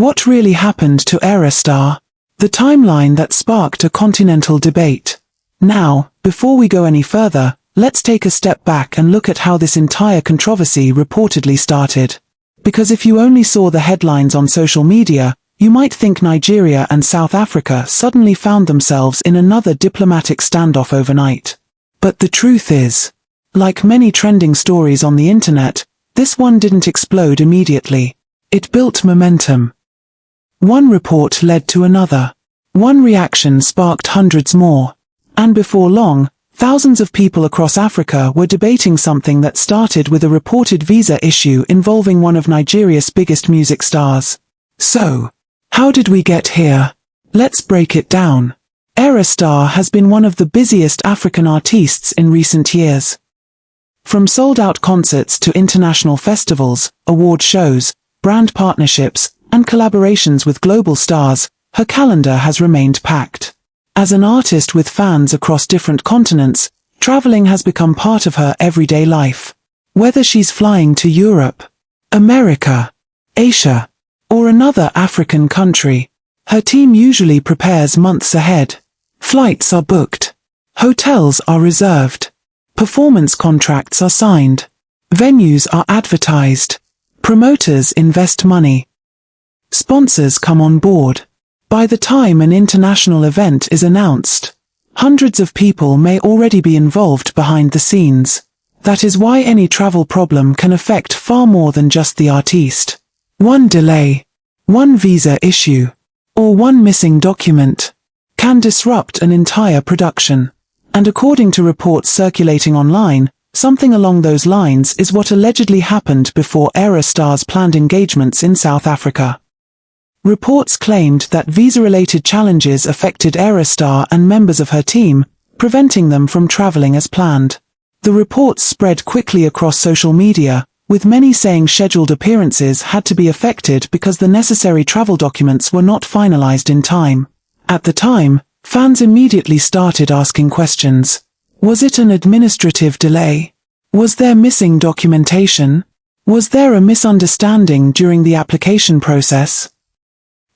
What really happened to Ayra Starr? The timeline that sparked a continental debate. Now, before we go any further, let's take a step back and look at how this entire controversy reportedly started. Because if you only saw the headlines on social media, you might think Nigeria and South Africa suddenly found themselves in another diplomatic standoff overnight. But the truth is, like many trending stories on the internet, this one didn't explode immediately. It built momentum. One report led to another. One reaction sparked hundreds more. And before long, thousands of people across Africa were debating something that started with a reported visa issue involving one of Nigeria's biggest music stars. So, how did we get here? Let's break it down. Ayra Starr has been one of the busiest African artists in recent years. From sold-out concerts to international festivals, award shows, brand partnerships, and collaborations with global stars, her calendar has remained packed. As an artist with fans across different continents, traveling has become part of her everyday life. Whether she's flying to Europe, America, Asia, or another African country, her team usually prepares months ahead. Flights are booked. Hotels are reserved. Performance contracts are signed. Venues are advertised. Promoters invest money. Sponsors come on board. By the time an international event is announced, hundreds of people may already be involved behind the scenes. That is why any travel problem can affect far more than just the artiste. One delay, one visa issue, or one missing document can disrupt an entire production. And according to reports circulating online, something along those lines is what allegedly happened before Ayra Starr's planned engagements in South Africa. Reports claimed that visa-related challenges affected Ayra Starr and members of her team, preventing them from traveling as planned. The reports spread quickly across social media, with many saying scheduled appearances had to be affected because the necessary travel documents were not finalized in time. At the time, fans immediately started asking questions. Was it an administrative delay? Was there missing documentation? Was there a misunderstanding during the application process?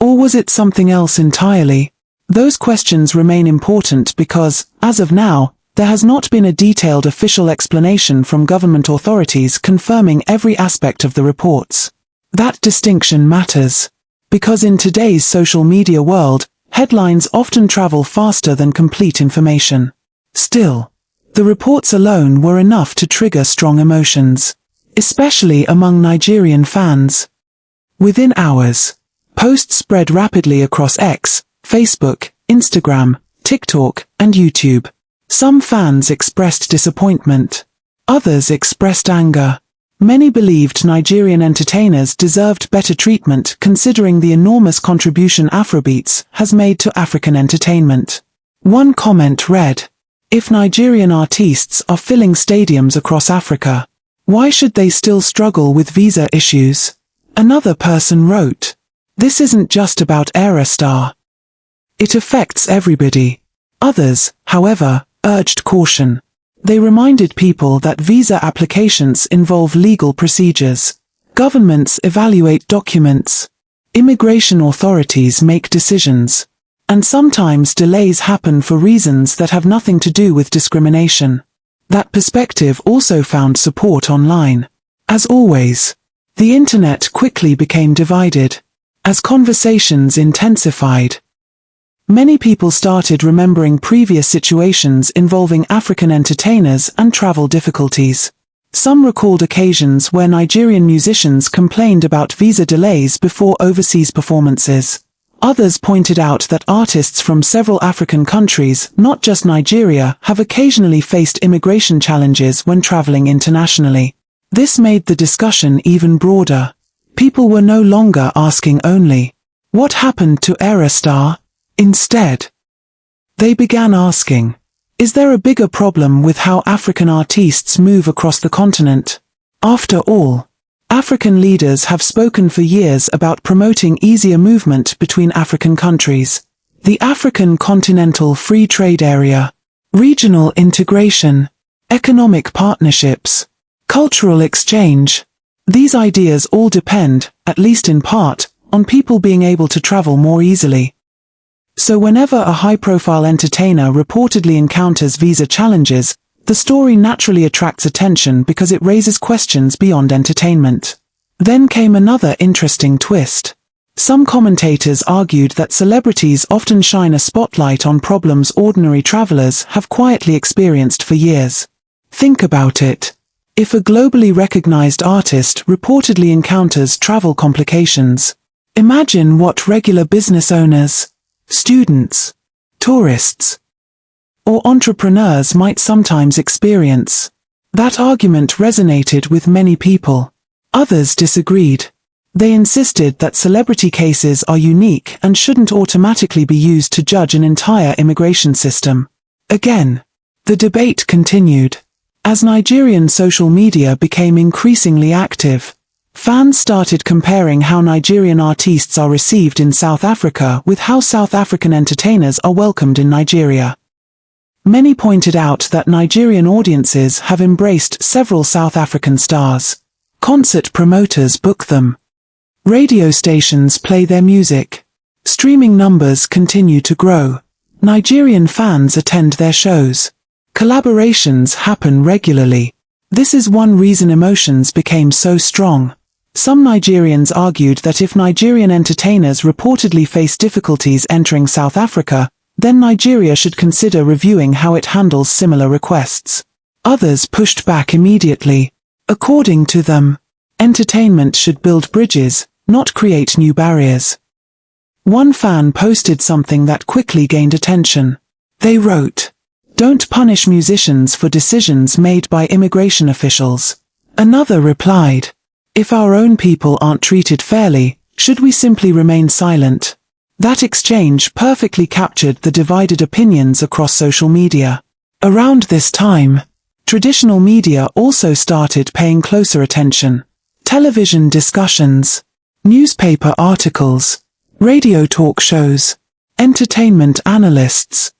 Or was it something else entirely? Those questions remain important because, as of now, there has not been a detailed official explanation from government authorities confirming every aspect of the reports. That distinction matters. Because in today's social media world, headlines often travel faster than complete information. Still, the reports alone were enough to trigger strong emotions, especially among Nigerian fans. Within hours, posts spread rapidly across X, Facebook, Instagram, TikTok, and YouTube. Some fans expressed disappointment. Others expressed anger. Many believed Nigerian entertainers deserved better treatment considering the enormous contribution Afrobeats has made to African entertainment. One comment read, "If Nigerian artists are filling stadiums across Africa, why should they still struggle with visa issues?" Another person wrote, "This isn't just about Ayra Starr. It affects everybody." Others, however, urged caution. They reminded people that visa applications involve legal procedures. Governments evaluate documents. Immigration authorities make decisions. And sometimes delays happen for reasons that have nothing to do with discrimination. That perspective also found support online. As always, the internet quickly became divided. As conversations intensified, many people started remembering previous situations involving African entertainers and travel difficulties. Some recalled occasions where Nigerian musicians complained about visa delays before overseas performances. Others pointed out that artists from several African countries, not just Nigeria, have occasionally faced immigration challenges when traveling internationally. This made the discussion even broader. People were no longer asking only, "What happened to Ayra Starr?" Instead, they began asking, "Is there a bigger problem with how African artists move across the continent?" After all, African leaders have spoken for years about promoting easier movement between African countries. The African Continental Free Trade Area, regional integration, economic partnerships, cultural exchange. These ideas all depend, at least in part, on people being able to travel more easily. So whenever a high-profile entertainer reportedly encounters visa challenges, the story naturally attracts attention because it raises questions beyond entertainment. Then came another interesting twist. Some commentators argued that celebrities often shine a spotlight on problems ordinary travelers have quietly experienced for years. Think about it. If a globally recognized artist reportedly encounters travel complications, imagine what regular business owners, students, tourists, or entrepreneurs might sometimes experience. That argument resonated with many people. Others disagreed. They insisted that celebrity cases are unique and shouldn't automatically be used to judge an entire immigration system. Again, the debate continued. As Nigerian social media became increasingly active, fans started comparing how Nigerian artists are received in South Africa with how South African entertainers are welcomed in Nigeria. Many pointed out that Nigerian audiences have embraced several South African stars. Concert promoters book them. Radio stations play their music. Streaming numbers continue to grow. Nigerian fans attend their shows. Collaborations happen regularly. This is one reason emotions became so strong. Some Nigerians argued that if Nigerian entertainers reportedly face difficulties entering South Africa, then Nigeria should consider reviewing how it handles similar requests. Others pushed back immediately. According to them, entertainment should build bridges, not create new barriers. One fan posted something that quickly gained attention. They wrote, "Don't punish musicians for decisions made by immigration officials." Another replied, "If our own people aren't treated fairly, should we simply remain silent?" That exchange perfectly captured the divided opinions across social media. Around this time, traditional media also started paying closer attention. Television discussions, newspaper articles, radio talk shows, entertainment analysts.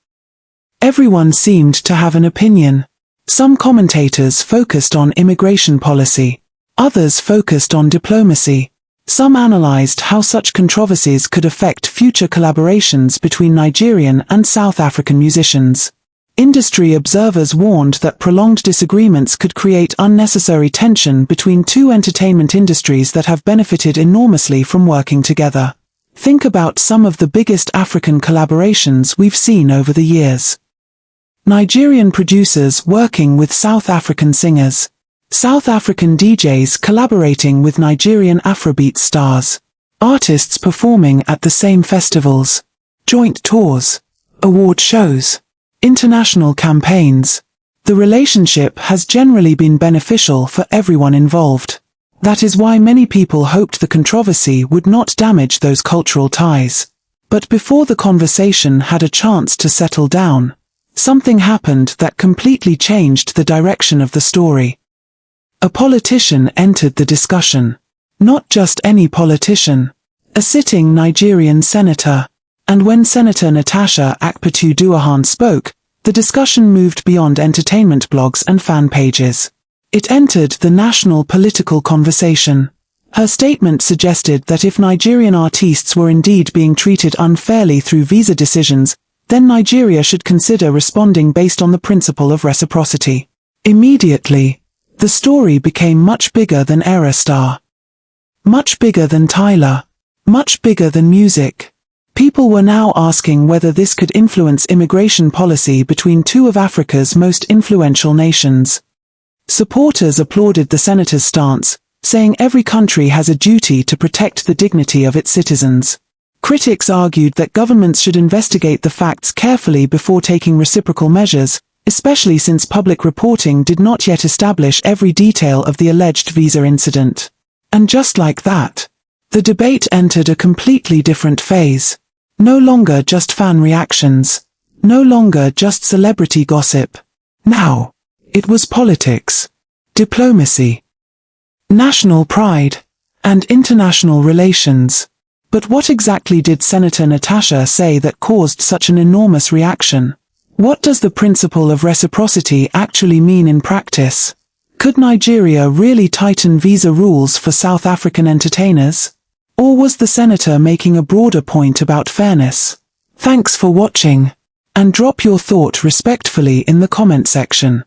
Everyone seemed to have an opinion. Some commentators focused on immigration policy. Others focused on diplomacy. Some analyzed how such controversies could affect future collaborations between Nigerian and South African musicians. Industry observers warned that prolonged disagreements could create unnecessary tension between two entertainment industries that have benefited enormously from working together. Think about some of the biggest African collaborations we've seen over the years. Nigerian producers working with South African singers. South African DJs collaborating with Nigerian Afrobeat stars. Artists performing at the same festivals. Joint tours. Award shows. International campaigns. The relationship has generally been beneficial for everyone involved. That is why many people hoped the controversy would not damage those cultural ties. But before the conversation had a chance to settle down, something happened that completely changed the direction of the story. A politician entered the discussion. Not just any politician. A sitting Nigerian senator. And when Senator Natasha Akpatu-Duahan spoke, the discussion moved beyond entertainment blogs and fan pages. It entered the national political conversation. Her statement suggested that if Nigerian artists were indeed being treated unfairly through visa decisions, then Nigeria should consider responding based on the principle of reciprocity. Immediately, the story became much bigger than Ayra Starr. Much bigger than Tyler. Much bigger than music. People were now asking whether this could influence immigration policy between two of Africa's most influential nations. Supporters applauded the senator's stance, saying every country has a duty to protect the dignity of its citizens. Critics argued that governments should investigate the facts carefully before taking reciprocal measures, especially since public reporting did not yet establish every detail of the alleged visa incident. And just like that, the debate entered a completely different phase. No longer just fan reactions. No longer just celebrity gossip. Now, it was politics, diplomacy, national pride, and international relations. But what exactly did Senator Natasha say that caused such an enormous reaction? What does the principle of reciprocity actually mean in practice? Could Nigeria really tighten visa rules for South African entertainers? Or was the senator making a broader point about fairness? Thanks for watching. And drop your thought respectfully in the comment section.